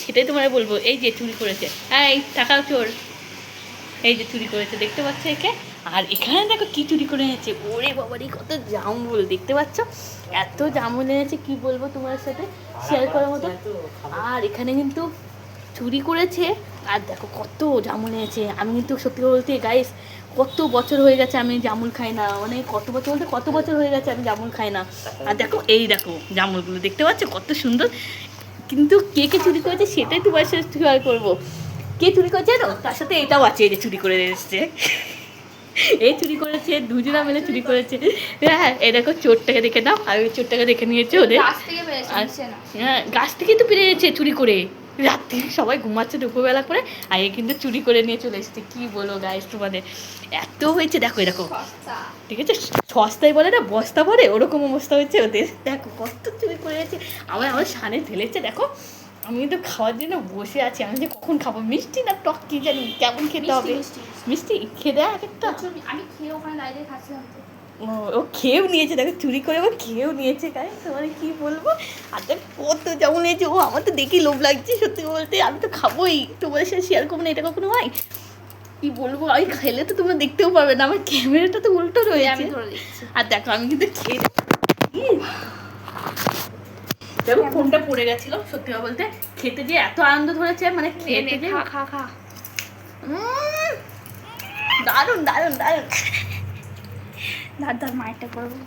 সেটাই তোমার বলবো। এই যে চুরি করেছে, এই টাকা চোর, এই যে চুরি করেছে, দেখতে পাচ্ছ একে। আর এখানে দেখো কি চুরি করে এনেছে, ওরে বাবারি কত জামুল, দেখতে পাচ্ছ এত জামুল এনেছে কি বলবো তোমার সাথে শেয়ার করার মতো। আর এখানে কিন্তু চুরি করেছে, আর দেখো কত জামুল এনেছে। আমি কিন্তু সত্যি বলতে গাইস কত বছর হয়ে গেছে আমি জামুল খাই না, মানে কত বছর বলতে কত বছর হয়ে গেছে আমি জামুল খাই না। আর দেখো এই দেখো জামুলগুলো দেখতে পাচ্ছ কত সুন্দর, কিন্তু কে কে চুরি করেছে সেটাই তোমার সাথে শেয়ার করবো। কে চুরি করেছে জানো, তার সাথে এটাও আছে, এই যে চুরি করে এসছে, এই চুরি করেছে, দুজনা মিলে চুরি করেছে। হ্যাঁ এই দেখো চোরটাকে দেখে নাও, আর ওই চোরটাকে দেখে নিয়েছে ওদের। হ্যাঁ গাছ থেকেই তো পেরে গেছে চুরি করে, রাত্রি সবাই ঘুমাচ্ছে দুপুরবেলা করে, আর এ কিন্তু চুরি করে নিয়ে চলে এসেছে। কি বলো গাইস তোমাদের, এত হয়েছে দেখো এরকম, ঠিক আছে সস্তায় বলে না বস্তা ভরে, ওরকম অবস্থা হয়েছে ওদের। দেখো কত চুরি করে গেছে, আমার সামনে ঢেলেছে দেখো। আমি কিন্তু খাওয়ার জন্য বসে আছি, আমি যে কখন খাবো, মিষ্টি না টক কি জানি, কেমন খেতে হবে। মিষ্টি খেয়ে দেয় এক একটা, আমি খেয়ে ওখানে দাঁড়িয়ে খাচ্ছিলাম তো। ও খেয়েও নিয়েছে দেখো, চুরি করে ও খেয়েও নিয়েছে গাই, তোমার কি বলবো। আর দেখ কত যেমন নিয়েছে, ও আমার তো দেখি লোভ লাগছে সত্যি বলতে, আমি তো খাবোই, তোমাদের সাথে শেয়ার করবো না, এটা কখনো হয়। কি বলবো, আমি খেলে তো তোমরা দেখতেও পারবে না, আমার ক্যামেরাটা তো উল্টো রয়েছে। আর দেখো আমি কিন্তু খেয়ে দেখো ফোনটা পড়ে গেছিল, সত্যি কথা বলতে খেতে গিয়ে এত আনন্দ ধরেছে, মানে খেতে গিয়ে খা দারুণ দারুণ দারুণ। দাঁড় মায়েরটা করবো।